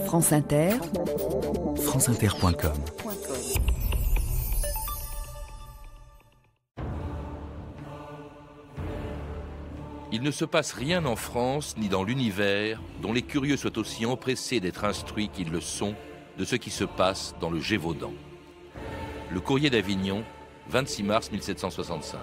France Inter, franceinter.com. Il ne se passe rien en France ni dans l'univers dont les curieux soient aussi empressés d'être instruits qu'ils le sont de ce qui se passe dans le Gévaudan. Le Courrier d'Avignon, 26 mars 1765.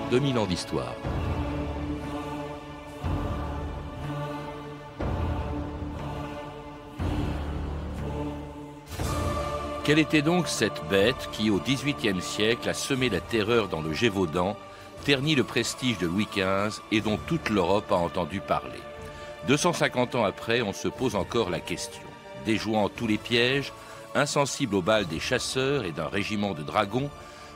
« 2000 ans d'histoire. Quelle était donc cette bête qui, au XVIIIe siècle, a semé la terreur dans le Gévaudan, terni le prestige de Louis XV et dont toute l'Europe a entendu parler? 250 ans après, on se pose encore la question. Déjouant tous les pièges, insensible aux balles des chasseurs et d'un régiment de dragons,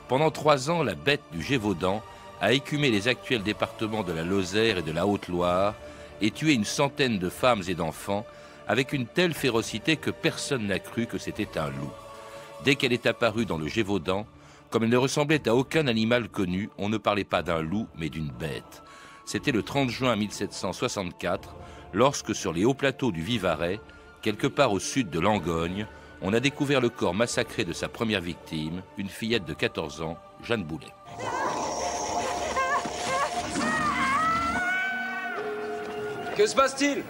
pendant 3 ans, la bête du Gévaudan a écumé les actuels départements de la Lozère et de la Haute-Loire et tué une centaine de femmes et d'enfants avec une telle férocité que personne n'a cru que c'était un loup. Dès qu'elle est apparue dans le Gévaudan, comme elle ne ressemblait à aucun animal connu, on ne parlait pas d'un loup mais d'une bête. C'était le 30 juin 1764, lorsque sur les hauts plateaux du Vivarais, quelque part au sud de Langogne, on a découvert le corps massacré de sa première victime, une fillette de 14 ans, Jeanne Boulet. Que se passe-t-il?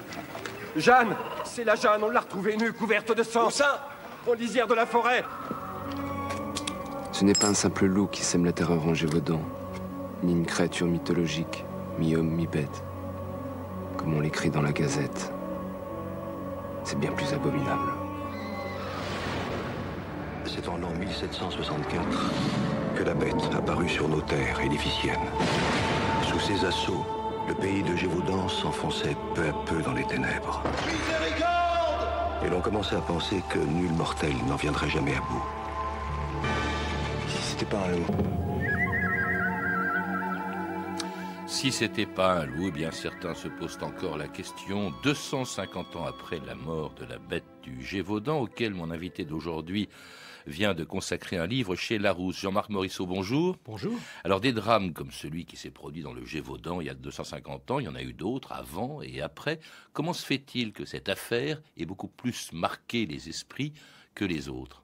Jeanne, c'est la Jeanne, on l'a retrouvée nue, couverte de sang. Où ça? En lisière de la forêt. Ce n'est pas un simple loup qui sème la terreur en Gévaudan, ni une créature mythologique, mi-homme, mi-bête, comme on l'écrit dans la Gazette. C'est bien plus abominable. C'est en l'an 1764 que la bête apparut sur nos terres édificiennes. Sous ses assauts, le pays de Gévaudan s'enfonçait peu à peu dans les ténèbres. Miséricorde! Et l'on commençait à penser que nul mortel n'en viendrait jamais à bout. Si c'était pas un loup. Si c'était pas un loup, eh bien certains se posent encore la question, 250 ans après la mort de la bête du Gévaudan, auquel mon invité d'aujourd'hui vient de consacrer un livre chez Larousse. Jean-Marc Morisseau, bonjour. Bonjour. Alors des drames comme celui qui s'est produit dans le Gévaudan il y a 250 ans, il y en a eu d'autres avant et après. Comment se fait-il que cette affaire ait beaucoup plus marqué les esprits que les autres?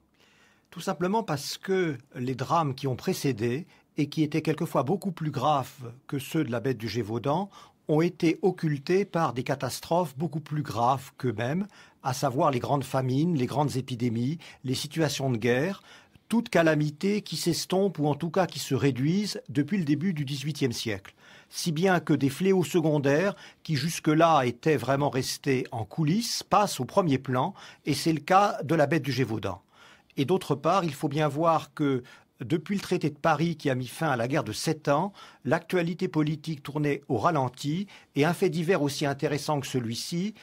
Tout simplement parce que les drames qui ont précédé et qui étaient quelquefois beaucoup plus graves que ceux de la bête du Gévaudan ont été occultés par des catastrophes beaucoup plus graves qu'eux-mêmes, à savoir les grandes famines, les grandes épidémies, les situations de guerre, toutes calamités qui s'estompent ou en tout cas qui se réduisent depuis le début du XVIIIe siècle. Si bien que des fléaux secondaires qui jusque-là étaient vraiment restés en coulisses passent au premier plan, et c'est le cas de la bête du Gévaudan. Et d'autre part, il faut bien voir que depuis le traité de Paris qui a mis fin à la guerre de 7 ans, l'actualité politique tournait au ralenti et un fait divers aussi intéressant que celui-ci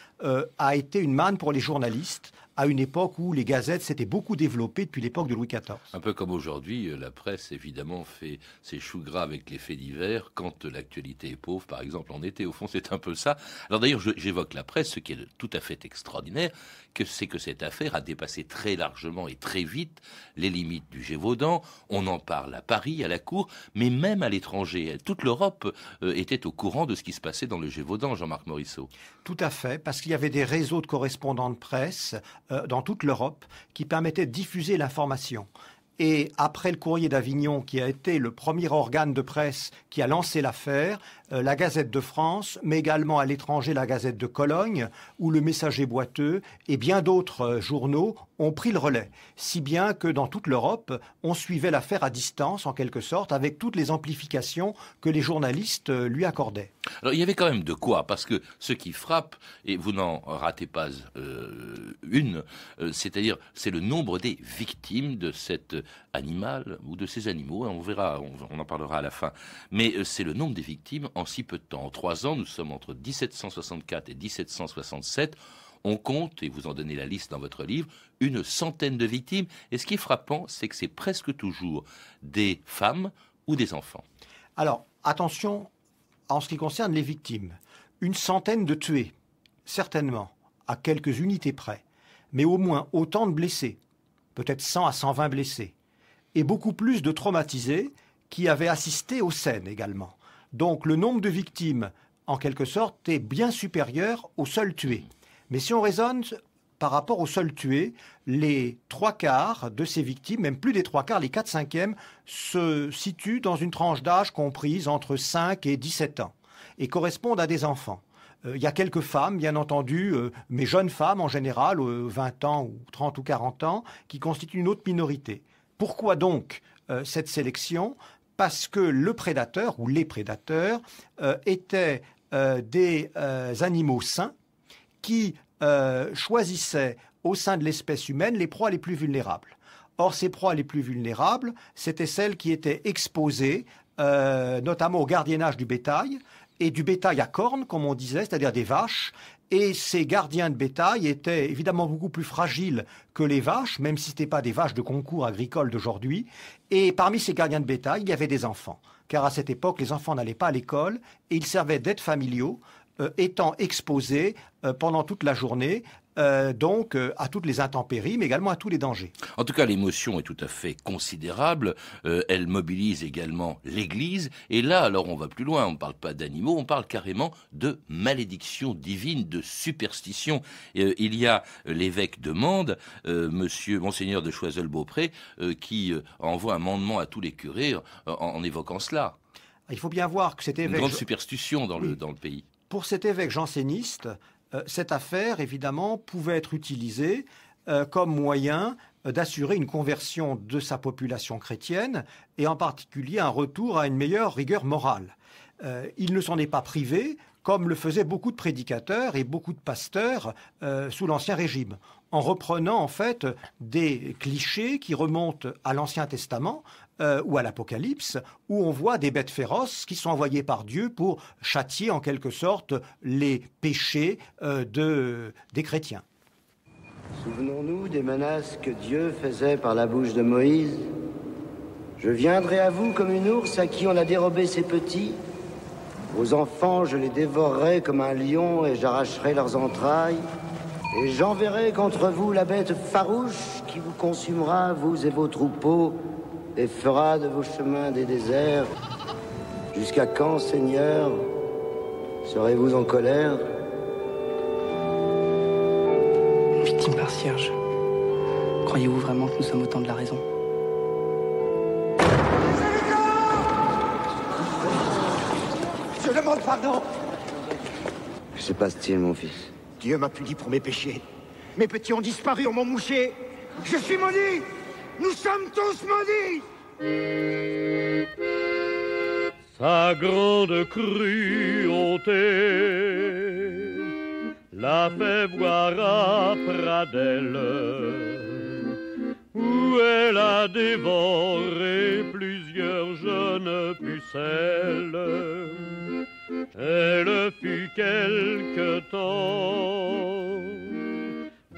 a été une manne pour les journalistes à une époque où les gazettes s'étaient beaucoup développées depuis l'époque de Louis XIV. Un peu comme aujourd'hui, la presse évidemment fait ses choux gras avec les faits divers quand l'actualité est pauvre, par exemple en été. Au fond, c'est un peu ça. Alors d'ailleurs, j'évoque la presse, ce qui est tout à fait extraordinaire, c'est que cette affaire a dépassé très largement et très vite les limites du Gévaudan. On en parle à Paris, à la cour, mais même à l'étranger. Toute l'Europe était au courant de ce qui se passait dans le Gévaudan, Jean-Marc Morisseau. Tout à fait, parce qu'il y avait des réseaux de correspondants de presse dans toute l'Europe qui permettaient de diffuser l'information. Et après le Courrier d'Avignon, qui a été le premier organe de presse qui a lancé l'affaire, la Gazette de France, mais également à l'étranger la Gazette de Cologne, ou le Messager boiteux, et bien d'autres journaux ont pris le relais. Si bien que dans toute l'Europe, on suivait l'affaire à distance, en quelque sorte, avec toutes les amplifications que les journalistes lui accordaient. Alors il y avait quand même de quoi, parce que ce qui frappe, et vous n'en ratez pas une, c'est-à-dire c'est le nombre des victimes de cet animal ou de ces animaux, on verra, on en parlera à la fin, mais c'est le nombre des victimes en si peu de temps. En 3 ans, nous sommes entre 1764 et 1767, on compte, et vous en donnez la liste dans votre livre, une centaine de victimes. Et ce qui est frappant, c'est que c'est presque toujours des femmes, ou des enfants? Alors, attention en ce qui concerne les victimes. Une centaine de tués, certainement, à quelques unités près, mais au moins autant de blessés, peut-être 100 à 120 blessés, et beaucoup plus de traumatisés qui avaient assisté aux scènes également. Donc le nombre de victimes, en quelque sorte, est bien supérieur aux seuls tués. Mais si on raisonne par rapport aux seuls tués, les 3/4 de ces victimes, même plus des 3/4, les 4/5e, se situent dans une tranche d'âge comprise entre 5 et 17 ans et correspondent à des enfants. Il y a quelques femmes, bien entendu, mais jeunes femmes en général, 20 ans ou 30 ou 40 ans, qui constituent une autre minorité. Pourquoi donc cette sélection? Parce que le prédateur ou les prédateurs étaient des animaux sains qui choisissaient au sein de l'espèce humaine les proies les plus vulnérables. Or, ces proies les plus vulnérables, c'étaient celles qui étaient exposées notamment au gardiennage du bétail, et du bétail à cornes, comme on disait, c'est-à-dire des vaches. Et ces gardiens de bétail étaient évidemment beaucoup plus fragiles que les vaches, même si ce n'étaient pas des vaches de concours agricole d'aujourd'hui. Et parmi ces gardiens de bétail, il y avait des enfants. Car à cette époque, les enfants n'allaient pas à l'école et ils servaient d'aides familiaux, étant exposés pendant toute la journée, donc à toutes les intempéries, mais également à tous les dangers. En tout cas, l'émotion est tout à fait considérable. Elle mobilise également l'Église. Et là, alors, on va plus loin. On ne parle pas d'animaux, on parle carrément de malédiction divine, de superstition. Il y a l'évêque de Mende, Monseigneur de Choiseul-Beaupré, qui envoie un mandement à tous les curés en évoquant cela. Il faut bien voir que cet évêque... Une grande superstition dans le pays. Pour cet évêque janséniste, cette affaire, évidemment, pouvait être utilisée comme moyen d'assurer une conversion de sa population chrétienne et en particulier un retour à une meilleure rigueur morale. Il ne s'en est pas privé, comme le faisaient beaucoup de prédicateurs et beaucoup de pasteurs sous l'Ancien Régime, en reprenant en fait des clichés qui remontent à l'Ancien Testament ou à l'Apocalypse, où on voit des bêtes féroces qui sont envoyées par Dieu pour châtier en quelque sorte les péchés des chrétiens. Souvenons-nous des menaces que Dieu faisait par la bouche de Moïse. Je viendrai à vous comme une ours à qui on a dérobé ses petits. Vos enfants, je les dévorerai comme un lion et j'arracherai leurs entrailles. Et j'enverrai contre vous la bête farouche qui vous consumera, vous et vos troupeaux, et fera de vos chemins des déserts. Jusqu'à quand, Seigneur, serez-vous en colère? Victime par cierge, croyez-vous vraiment que nous sommes au temps de la raison? Je demande pardon. Que se passe-t-il, mon fils? Dieu m'a puni pour mes péchés. Mes petits ont disparu, on m'a mouché. Je suis maudit. Nous sommes tous maudits. Sa grande cruauté l'a fait voir à Pradelle, où elle a dévoré plusieurs jeunes pucelles. Elle fut quelque temps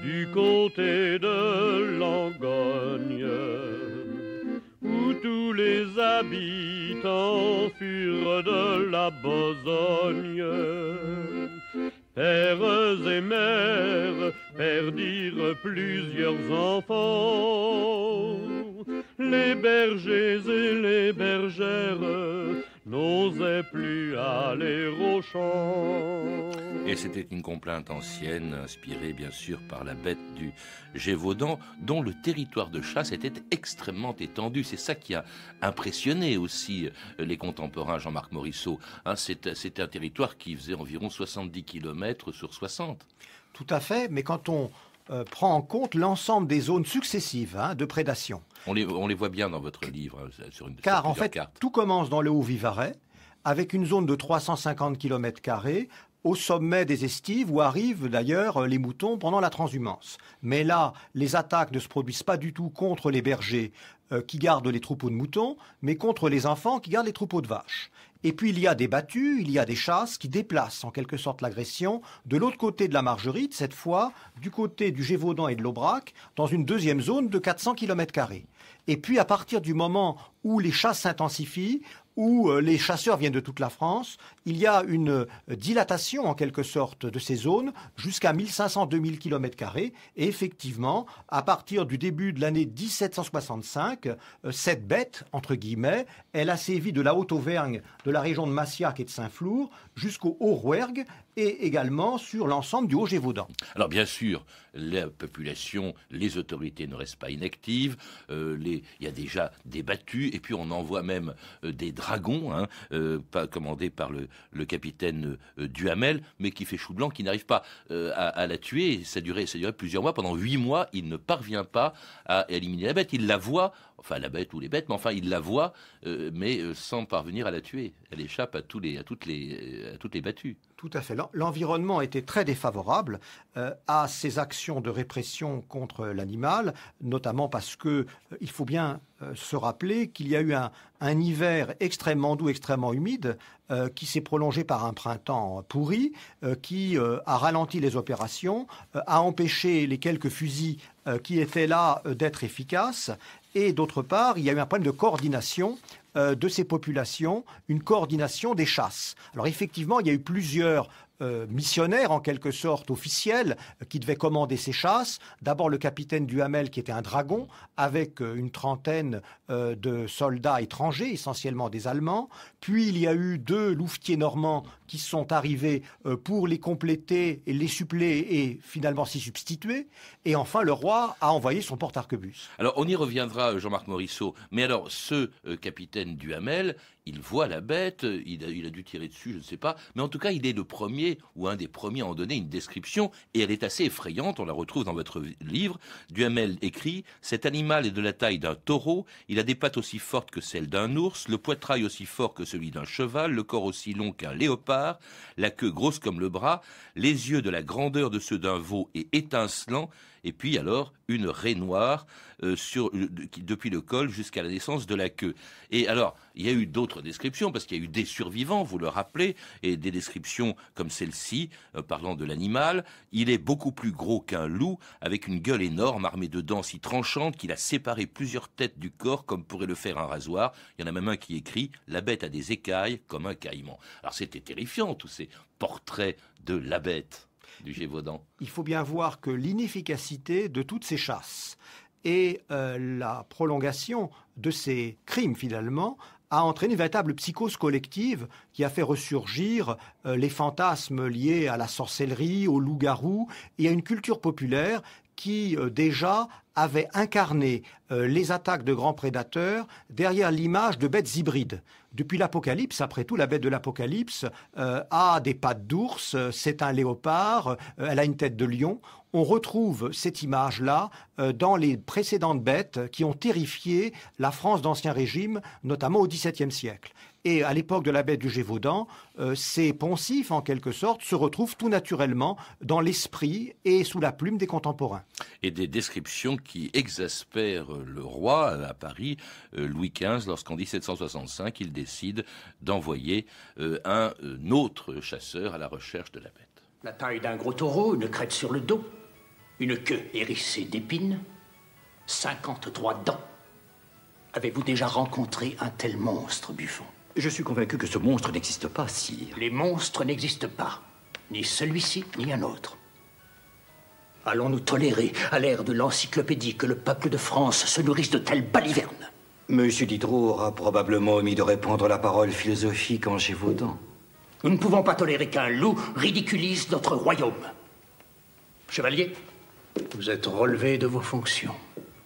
du côté de Langogne, où tous les habitants furent de la besogne. Pères et mères perdirent plusieurs enfants. Les bergers et les bergères n'osaient plus aller au champ. Et c'était une complainte ancienne, inspirée bien sûr par la bête du Gévaudan, dont le territoire de chasse était extrêmement étendu. C'est ça qui a impressionné aussi les contemporains, Jean-Marc Morisseau. C'était un territoire qui faisait environ 70 km sur 60. Tout à fait, mais quand on prend en compte l'ensemble des zones successives de prédation. On les voit bien dans votre livre. Car en fait, cartes. Tout commence dans le Haut-Vivarais, avec une zone de 350 km² au sommet des estives, où arrivent d'ailleurs les moutons pendant la transhumance. Mais là, les attaques ne se produisent pas du tout contre les bergers qui gardent les troupeaux de moutons, mais contre les enfants qui gardent les troupeaux de vaches. Et puis il y a des battues, il y a des chasses qui déplacent en quelque sorte l'agression de l'autre côté de la Margerite, cette fois du côté du Gévaudan et de l'Aubrac, dans une deuxième zone de 400 km². Et puis à partir du moment où les chasses s'intensifient, où les chasseurs viennent de toute la France, il y a une dilatation en quelque sorte de ces zones jusqu'à 1500-2000 km². Et effectivement, à partir du début de l'année 1765, cette bête, entre guillemets, elle a sévi de la Haute-Auvergne, de la région de Massiac et de Saint-Flour, jusqu'au Haut-Rouergue et également sur l'ensemble du Haut-Gévaudan. Alors bien sûr, la population, les autorités ne restent pas inactives, il y a déjà des battues, et puis on envoie même des dragons, commandés par le capitaine Duhamel, mais qui fait chou blanc, qui n'arrive pas à la tuer. Ça durait plusieurs mois. Pendant 8 mois, il ne parvient pas à éliminer la bête. Il la voit, enfin la bête ou les bêtes, mais enfin il la voit, mais sans parvenir à la tuer. Elle échappe à toutes les battues. Tout à fait. L'environnement était très défavorable à ces actions de répression contre l'animal, notamment parce que il faut bien se rappeler qu'il y a eu un hiver extrêmement doux, extrêmement humide, qui s'est prolongé par un printemps pourri, qui a ralenti les opérations, a empêché les quelques fusils qui étaient là d'être efficaces. Et d'autre part, il y a eu un problème de coordination de ces populations, une coordination des chasses. Alors effectivement, il y a eu plusieurs missionnaires, en quelque sorte officiels, qui devaient commander ces chasses. D'abord le capitaine Duhamel, qui était un dragon, avec une trentaine de soldats étrangers, essentiellement des Allemands. Puis il y a eu 2 louvetiers normands qui sont arrivés pour les compléter et les suppléer et finalement s'y substituer. Et enfin, le roi a envoyé son porte-arquebus. Alors on y reviendra, Jean-Marc Morisseau. Mais alors ce capitaine Duhamel, il voit la bête, il a dû tirer dessus, je ne sais pas. Mais en tout cas, il est le premier, ou un des premiers à en donner une description. Et elle est assez effrayante, on la retrouve dans votre livre. Duhamel écrit « Cet animal est de la taille d'un taureau, il a des pattes aussi fortes que celles d'un ours, le poitrail aussi fort que celui d'un cheval, le corps aussi long qu'un léopard, la queue grosse comme le bras, les yeux de la grandeur de ceux d'un veau et étincelants, et puis alors une raie noire depuis le col jusqu'à la naissance de la queue. » Et alors, il y a eu d'autres descriptions, parce qu'il y a eu des survivants, vous le rappelez, et des descriptions comme celle-ci, parlant de l'animal. Il est beaucoup plus gros qu'un loup, avec une gueule énorme, armée de dents si tranchantes qu'il a séparé plusieurs têtes du corps, comme pourrait le faire un rasoir. Il y en a même un qui écrit « La bête a des écailles comme un caïman ». Alors c'était terrifiant, tous ces portraits de la bête du Gévaudan. Il faut bien voir que l'inefficacité de toutes ces chasses et la prolongation de ces crimes, finalement, a entraîné une véritable psychose collective qui a fait ressurgir les fantasmes liés à la sorcellerie, au loup-garou et à une culture populaire qui déjà avait incarné les attaques de grands prédateurs derrière l'image de bêtes hybrides. Depuis l'Apocalypse, après tout, la bête de l'Apocalypse a des pattes d'ours, c'est un léopard, elle a une tête de lion. On retrouve cette image-là dans les précédentes bêtes qui ont terrifié la France d'Ancien Régime, notamment au XVIIe siècle. Et à l'époque de la bête du Gévaudan, ces poncifs, en quelque sorte, se retrouvent tout naturellement dans l'esprit et sous la plume des contemporains. Et des descriptions qui exaspèrent le roi à Paris, Louis XV, lorsqu'en 1765, il décide d'envoyer un autre chasseur à la recherche de la bête. La taille d'un gros taureau, une crête sur le dos, une queue hérissée d'épines, 53 dents. Avez-vous déjà rencontré un tel monstre, Buffon? Je suis convaincu que ce monstre n'existe pas, sire. Les monstres n'existent pas. Ni celui-ci, ni un autre. Allons-nous tolérer, à l'ère de l'encyclopédie, que le peuple de France se nourrisse de telles balivernes? Monsieur Diderot aura probablement omis de répandre la parole philosophique en Gévaudan. Nous ne pouvons pas tolérer qu'un loup ridiculise notre royaume. Chevalier, vous êtes relevé de vos fonctions.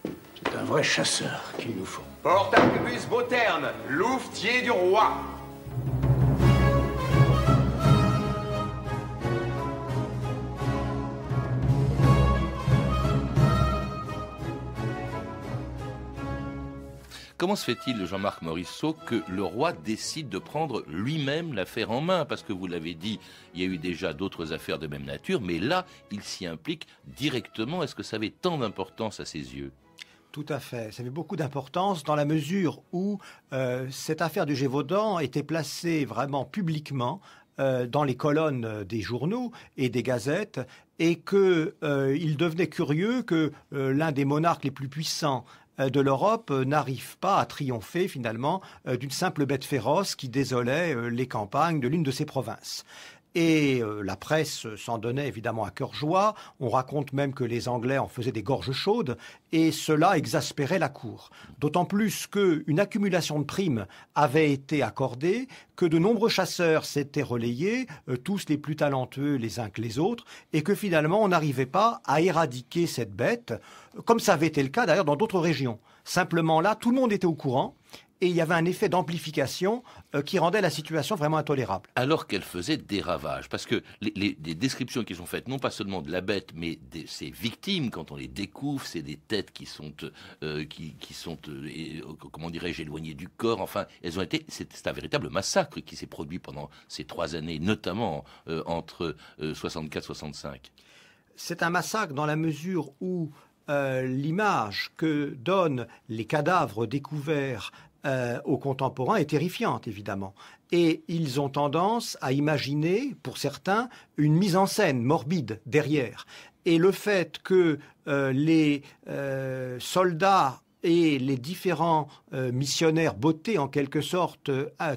C'est un vrai chasseur qu'il nous faut. Porte-arquebus Beauterne, louvetier du roi. Comment se fait-il, Jean-Marc Morisseau, que le roi décide de prendre lui-même l'affaire en main? Parce que vous l'avez dit, il y a eu déjà d'autres affaires de même nature, mais là, il s'y implique directement. Est-ce que ça avait tant d'importance à ses yeux? Tout à fait. Ça avait beaucoup d'importance dans la mesure où cette affaire du Gévaudan était placée vraiment publiquement dans les colonnes des journaux et des gazettes, et qu'il devenait curieux que l'un des monarques les plus puissants de l'Europe n'arrive pas à triompher finalement d'une simple bête féroce qui désolait les campagnes de l'une de ses provinces. Et la presse s'en donnait évidemment à cœur joie. On raconte même que les Anglais en faisaient des gorges chaudes, et cela exaspérait la cour. D'autant plus qu'une accumulation de primes avait été accordée, que de nombreux chasseurs s'étaient relayés, tous les plus talentueux les uns que les autres, et que finalement on n'arrivait pas à éradiquer cette bête, comme ça avait été le cas d'ailleurs dans d'autres régions. Simplement là, tout le monde était au courant, et il y avait un effet d'amplification qui rendait la situation vraiment intolérable. Alors qu'elle faisait des ravages, parce que les descriptions qui sont faites, non pas seulement de la bête, mais de ses victimes, quand on les découvre, c'est des têtes qui sont, comment dirais-je, éloignées du corps. Enfin, elles ont été. C'est un véritable massacre qui s'est produit pendant ces 3 années, notamment entre 64-65. C'est un massacre dans la mesure où l'image que donnent les cadavres découverts aux contemporains est terrifiante, évidemment. Et ils ont tendance à imaginer, pour certains, une mise en scène morbide derrière. Et le fait que les soldats et les différents missionnaires bottés, en quelque sorte,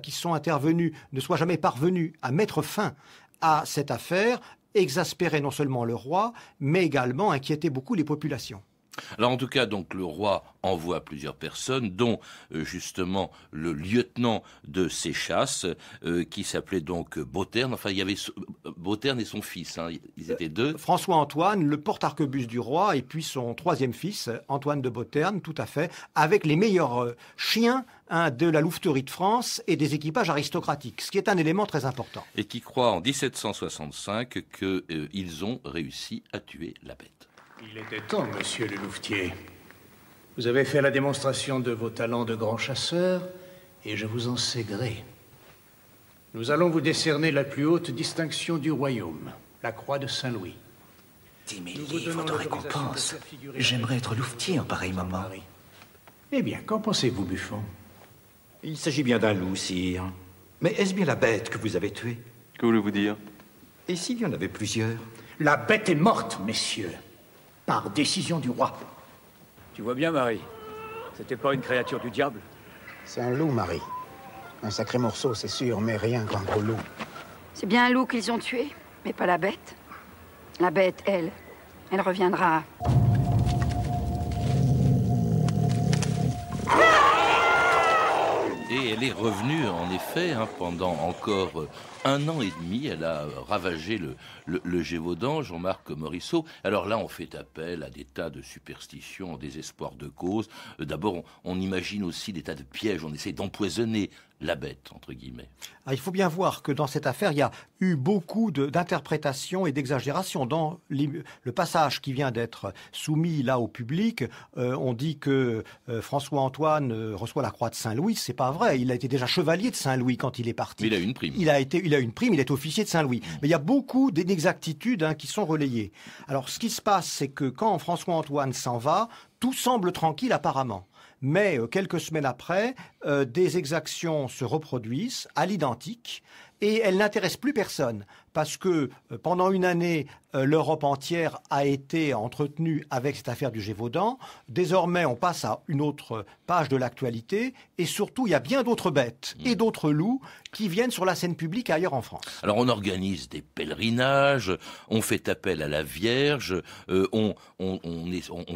qui sont intervenus, ne soient jamais parvenus à mettre fin à cette affaire, exaspérait non seulement le roi, mais également inquiétait beaucoup les populations. Alors en tout cas, donc le roi envoie plusieurs personnes, dont justement le lieutenant de ses chasses, qui s'appelait donc Bauterne. Enfin, il y avait Bauterne et son fils, hein. Ils étaient 2. François-Antoine, le porte-arquebus du roi, et puis son 3e fils, Antoine de Bauterne, tout à fait, avec les meilleurs chiens de la louveterie de France et des équipages aristocratiques, ce qui est un élément très important. Et qui croit en 1765 qu'ils ont réussi à tuer la bête. Il était temps, monsieur le louvetier. Vous avez fait la démonstration de vos talents de grand chasseur, et je vous en sais gré. Nous allons vous décerner la plus haute distinction du royaume, la croix de Saint-Louis. 10 000 livres de récompense. J'aimerais être louvetier en pareil moment. Eh bien, qu'en pensez-vous, Buffon? Il s'agit bien d'un loup, sire. Mais est-ce bien la bête que vous avez tuée? Que voulez-vous dire? Et s'il y en avait plusieurs? La bête est morte, messieurs, par décision du roi. Tu vois bien, Marie, c'était pas une créature du diable? C'est un loup, Marie. Un sacré morceau, c'est sûr, mais rien qu'un gros loup. C'est bien un loup qu'ils ont tué, mais pas la bête. La bête, elle reviendra. Et elle est revenue, en effet, pendant encore 1 an et demi. Elle a ravagé le Gévaudan, Jean-Marc Morisseau. Alors là, on fait appel à des tas de superstitions, en désespoir de cause. D'abord, on imagine aussi des tas de pièges. On essaie d'empoisonner la bête, entre guillemets. Il faut bien voir que dans cette affaire, il y a eu beaucoup d'interprétations et d'exagérations. Dans le passage qui vient d'être soumis là au public, on dit que François-Antoine reçoit la croix de Saint-Louis. C'est pas vrai. Il a été déjà chevalier de Saint-Louis quand il est parti. Mais il a eu une prime. Il a une prime, il est officier de Saint-Louis. Mais il y a beaucoup d'inexactitudes qui sont relayées. Alors, ce qui se passe, c'est que quand François-Antoine s'en va, tout semble tranquille apparemment. Mais quelques semaines après, des exactions se reproduisent à l'identique et elles n'intéressent plus personne parce que pendant 1 année, l'Europe entière a été entretenue avec cette affaire du Gévaudan. Désormais, on passe à une autre page de l'actualité et surtout, il y a bien d'autres bêtes et d'autres loups qui viennent sur la scène publique ailleurs en France. Alors, on organise des pèlerinages, on fait appel à la Vierge, on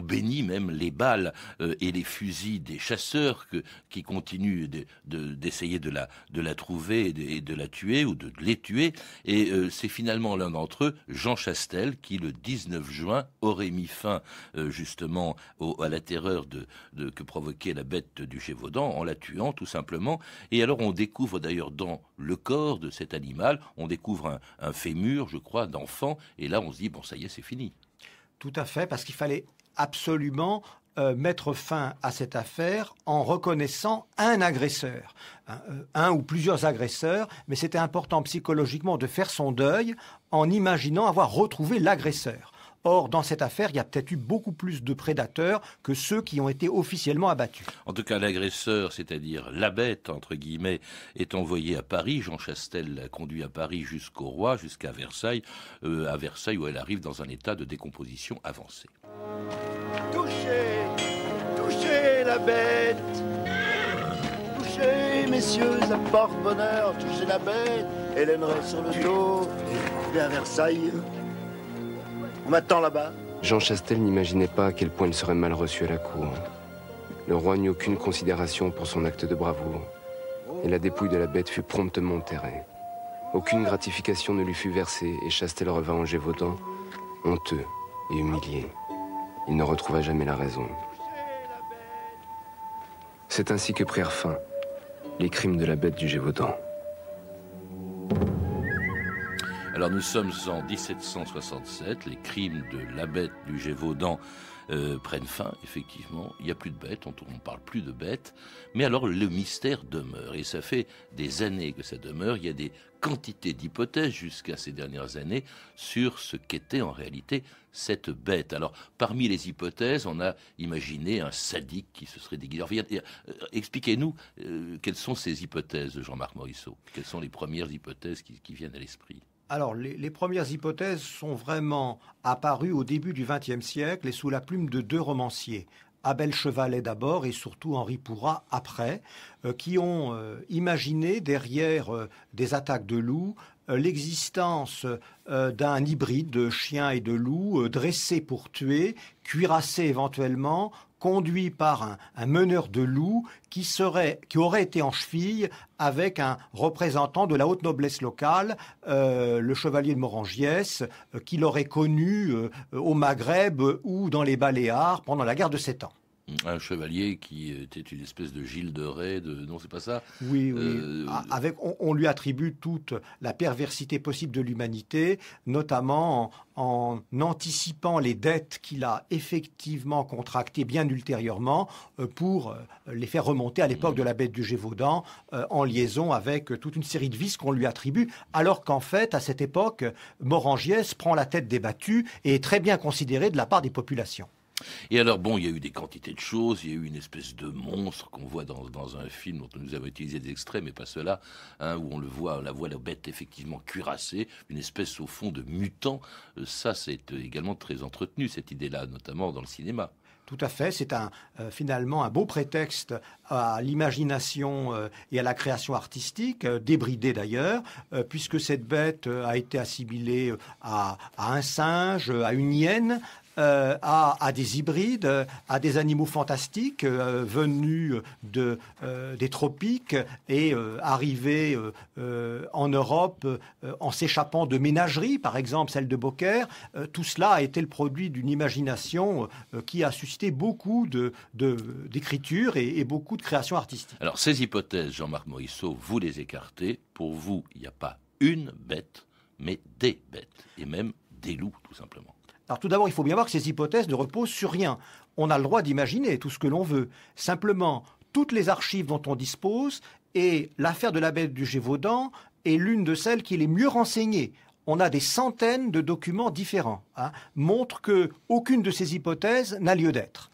bénit même les balles et les fusils des chasseurs qui continuent d'essayer de la trouver et de la tuer ou de les tuer. Et c'est finalement l'un d'entre eux, Jean Chastel, qui le 19 juin aurait mis fin justement à la terreur que provoquait la bête du Gévaudan en la tuant tout simplement. Et alors on découvre d'ailleurs dans le corps de cet animal, on découvre un fémur, je crois, d'enfant. Et là on se dit, bon ça y est, c'est fini. Tout à fait, parce qu'il fallait absolument mettre fin à cette affaire en reconnaissant un agresseur, un ou plusieurs agresseurs, mais c'était important psychologiquement de faire son deuil en imaginant avoir retrouvé l'agresseur. Or, dans cette affaire, il y a peut-être eu beaucoup plus de prédateurs que ceux qui ont été officiellement abattus. En tout cas, l'agresseur, c'est-à-dire la bête, entre guillemets, est envoyé à Paris. Jean Chastel l'a conduit à Paris jusqu'au roi, jusqu'à Versailles, où elle arrive dans un état de décomposition avancée. Touchez, touchez la bête. Touchez, messieurs, ça porte bonheur. Touchez la bête. Hélène reste sur le dos. Et à Versailles. On m'attend là-bas. Jean Chastel n'imaginait pas à quel point il serait mal reçu à la cour. Le roi n'eut aucune considération pour son acte de bravoure, et la dépouille de la bête fut promptement enterrée. Aucune gratification ne lui fut versée, et Chastel revint en Gévaudan, honteux et humilié. Il ne retrouva jamais la raison. C'est ainsi que prirent fin les crimes de la bête du Gévaudan. Alors nous sommes en 1767, les crimes de la bête du Gévaudan prennent fin, effectivement. Il n'y a plus de bêtes, on ne parle plus de bêtes. Mais alors le mystère demeure, et ça fait des années que ça demeure. Il y a des quantités d'hypothèses jusqu'à ces dernières années sur ce qu'était en réalité cette bête. Alors parmi les hypothèses, on a imaginé un sadique qui se serait déguisé. Expliquez-nous quelles sont ces hypothèses, Jean-Marc Morisseau. Quelles sont les premières hypothèses qui viennent à l'esprit ? Alors, les premières hypothèses sont vraiment apparues au début du XXe siècle et sous la plume de deux romanciers, Abel Chevalet d'abord et surtout Henri Pourrat après, qui ont imaginé derrière des attaques de loups l'existence d'un hybride de chien et de loup dressé pour tuer, cuirassé éventuellement, conduit par un meneur de loups qui aurait été en cheville avec un représentant de la haute noblesse locale, le chevalier de Morangiès, qu'il aurait connu au Maghreb ou dans les Baléares pendant la guerre de 7 ans. Un chevalier qui était une espèce de Gilles de Rais, non, c'est pas ça ? Oui. On lui attribue toute la perversité possible de l'humanité, notamment en anticipant les dettes qu'il a effectivement contractées bien ultérieurement pour les faire remonter à l'époque de la bête du Gévaudan, en liaison avec toute une série de vices qu'on lui attribue, alors qu'en fait, à cette époque, Morangiès prend la tête des battus et est très bien considéré de la part des populations. Et alors, bon, il y a eu des quantités de choses, il y a eu une espèce de monstre qu'on voit dans un film dont nous avons utilisé des extraits, mais pas cela, où on la voit la bête effectivement cuirassée, une espèce au fond de mutant. Ça, c'est également très entretenu, cette idée-là, notamment dans le cinéma. Tout à fait, c'est finalement un beau prétexte à l'imagination et à la création artistique, débridée d'ailleurs, puisque cette bête a été assimilée à un singe, à une hyène, à des hybrides, à des animaux fantastiques venus des tropiques et arrivés en Europe en s'échappant de ménageries, par exemple celle de Beaucaire. Tout cela a été le produit d'une imagination qui a suscité beaucoup d'écriture et beaucoup de créations artistiques. Alors ces hypothèses, Jean-Marc Morisseau, vous les écartez. Pour vous, il n'y a pas une bête, mais des bêtes, et même des loups, tout simplement. Alors tout d'abord, il faut bien voir que ces hypothèses ne reposent sur rien. On a le droit d'imaginer tout ce que l'on veut. Simplement, toutes les archives dont on dispose, et l'affaire de la bête du Gévaudan est l'une de celles qui est les mieux renseignées. On a des centaines de documents différents, montrent qu'aucune de ces hypothèses n'a lieu d'être.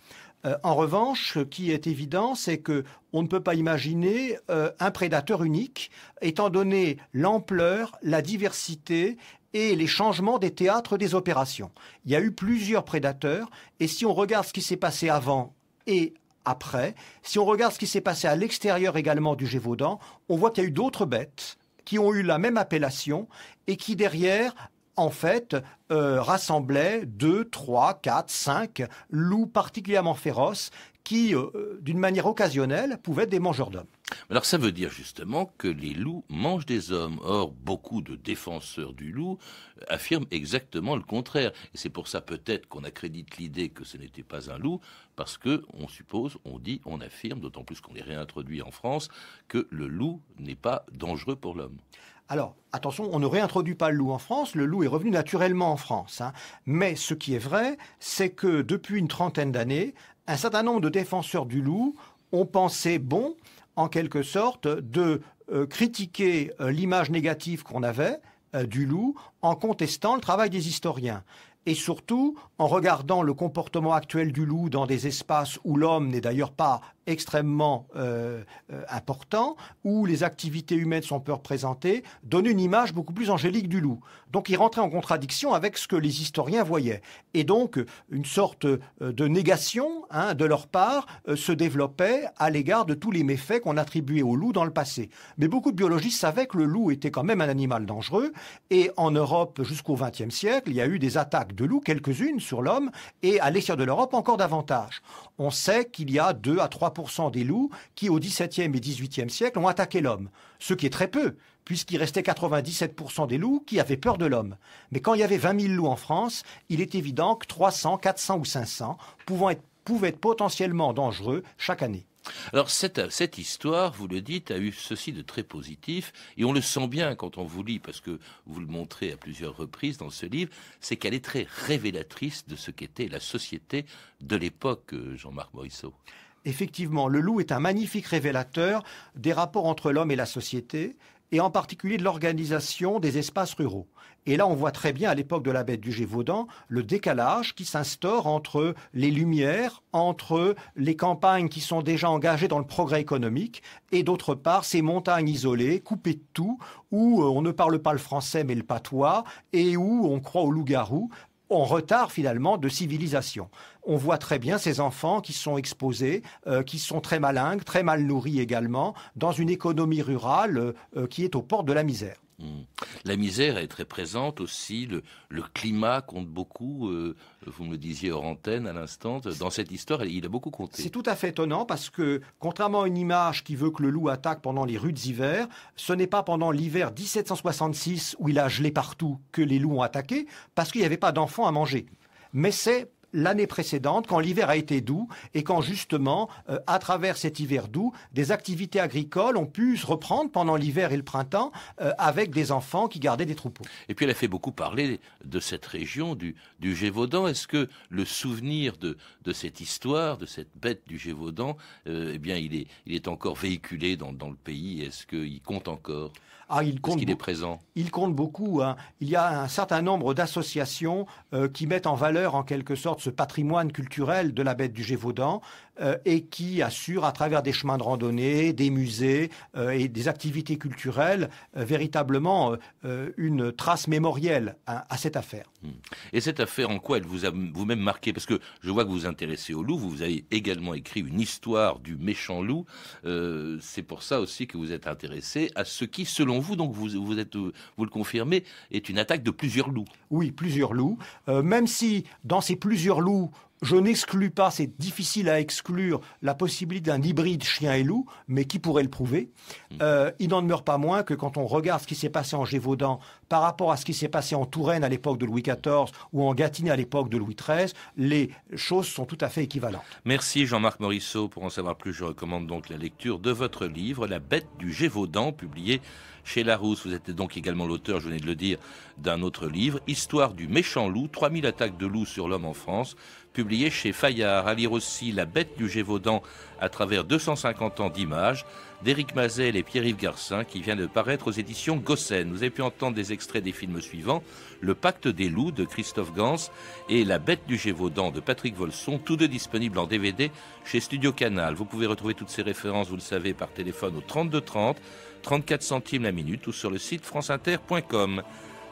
En revanche, ce qui est évident, c'est qu'on ne peut pas imaginer un prédateur unique, étant donné l'ampleur, la diversité et les changements des théâtres des opérations. Il y a eu plusieurs prédateurs, et si on regarde ce qui s'est passé avant et après, si on regarde ce qui s'est passé à l'extérieur également du Gévaudan, on voit qu'il y a eu d'autres bêtes qui ont eu la même appellation et qui derrière, en fait, rassemblaient 2, 3, 4, 5 loups particulièrement féroces qui, d'une manière occasionnelle, pouvaient être des mangeurs d'hommes. Alors ça veut dire justement que les loups mangent des hommes. Or, beaucoup de défenseurs du loup affirment exactement le contraire. Et c'est pour ça peut-être qu'on accrédite l'idée que ce n'était pas un loup, parce que on suppose, on dit, on affirme, d'autant plus qu'on est réintroduit en France, que le loup n'est pas dangereux pour l'homme. Alors, attention, on ne réintroduit pas le loup en France, le loup est revenu naturellement en France. Mais ce qui est vrai, c'est que depuis une trentaine d'années, un certain nombre de défenseurs du loup ont pensé bon, en quelque sorte, de critiquer l'image négative qu'on avait du loup en contestant le travail des historiens. et surtout en regardant le comportement actuel du loup dans des espaces où l'homme n'est d'ailleurs pas extrêmement important, où les activités humaines sont peu représentées, donne une image beaucoup plus angélique du loup. Donc il rentrait en contradiction avec ce que les historiens voyaient. Et donc une sorte de négation de leur part se développait à l'égard de tous les méfaits qu'on attribuait au loup dans le passé. Mais beaucoup de biologistes savaient que le loup était quand même un animal dangereux, et en Europe jusqu'au XXe siècle, il y a eu des attaques de loups, quelques-unes sur l'homme, et à l'extérieur de l'Europe encore davantage. On sait qu'il y a 2 à 3% des loups qui, au XVIIe et XVIIIe siècle, ont attaqué l'homme. Ce qui est très peu, puisqu'il restait 97% des loups qui avaient peur de l'homme. Mais quand il y avait 20 000 loups en France, il est évident que 300, 400 ou 500 pouvaient être potentiellement dangereux chaque année. Alors cette histoire, vous le dites, a eu ceci de très positif, et on le sent bien quand on vous lit, parce que vous le montrez à plusieurs reprises dans ce livre, c'est qu'elle est très révélatrice de ce qu'était la société de l'époque, Jean-Marc Morisseau. Effectivement, le loup est un magnifique révélateur des rapports entre l'homme et la société, et en particulier de l'organisation des espaces ruraux. Et là, on voit très bien, à l'époque de la bête du Gévaudan, le décalage qui s'instaure entre les Lumières, entre les campagnes qui sont déjà engagées dans le progrès économique, et d'autre part, ces montagnes isolées, coupées de tout, où on ne parle pas le français mais le patois, et où on croit au loup-garou, en retard finalement de civilisation. On voit très bien ces enfants qui sont exposés, qui sont très malingues, très mal nourris également, dans une économie rurale qui est aux portes de la misère. La misère est très présente aussi, le climat compte beaucoup, vous me le disiez hors antenne à l'instant, dans cette histoire, il a beaucoup compté. C'est tout à fait étonnant parce que, contrairement à une image qui veut que le loup attaque pendant les rudes hivers, ce n'est pas pendant l'hiver 1766 où il a gelé partout que les loups ont attaqué, parce qu'il n'y avait pas d'enfants à manger. Mais c'est l'année précédente, quand l'hiver a été doux et quand justement, à travers cet hiver doux, des activités agricoles ont pu se reprendre pendant l'hiver et le printemps avec des enfants qui gardaient des troupeaux. Et puis elle a fait beaucoup parler de cette région du Gévaudan. Est-ce que le souvenir de cette histoire, de cette bête du Gévaudan, eh bien il est encore véhiculé dans le pays? Est-ce qu'il compte encore? Est-ce qu'il est présent? Il compte beaucoup. Il y a un certain nombre d'associations qui mettent en valeur en quelque sorte ce patrimoine culturel de la bête du Gévaudan et qui assurent à travers des chemins de randonnée, des musées et des activités culturelles véritablement une trace mémorielle à cette affaire. Et cette affaire, en quoi elle vous a vous-même marqué? Parce que je vois que vous vous intéressez au loup, vous avez également écrit une histoire du méchant loup. C'est pour ça aussi que vous êtes intéressé à ce qui, selon vous, donc vous le confirmez, est une attaque de plusieurs loups. Oui, plusieurs loups. Même si dans ces plusieurs loups, je n'exclus pas, c'est difficile à exclure, la possibilité d'un hybride chien et loup, mais qui pourrait le prouver? Il n'en demeure pas moins que quand on regarde ce qui s'est passé en Gévaudan par rapport à ce qui s'est passé en Touraine à l'époque de Louis XIV ou en Gâtinais à l'époque de Louis XIII, les choses sont tout à fait équivalentes. Merci Jean-Marc Morisseau. Pour en savoir plus, je recommande donc la lecture de votre livre, La bête du Gévaudan, publié chez Larousse. Vous êtes donc également l'auteur, je venais de le dire, d'un autre livre, Histoire du méchant loup, 3000 attaques de loups sur l'homme en France, publié chez Fayard. À lire aussi La bête du Gévaudan à travers 250 ans d'images, d'Éric Mazel et Pierre-Yves Garcin, qui vient de paraître aux éditions Gossen. Vous avez pu entendre des extraits des films suivants, Le Pacte des loups de Christophe Gans et La bête du Gévaudan de Patrick Volson, tous deux disponibles en DVD chez Studio Canal. Vous pouvez retrouver toutes ces références, vous le savez, par téléphone au 32 30, 34 centimes la minute ou sur le site franceinter.com.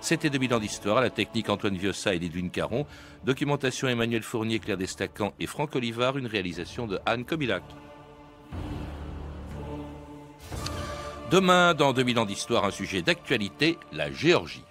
C'était 2000 ans d'histoire, à la technique Antoine Viossa et Lidwine Caron, documentation Emmanuel Fournier, Claire Destacan et Franck Olivard, une réalisation de Anne Kobilac. Demain, dans 2000 ans d'histoire, un sujet d'actualité, la Géorgie.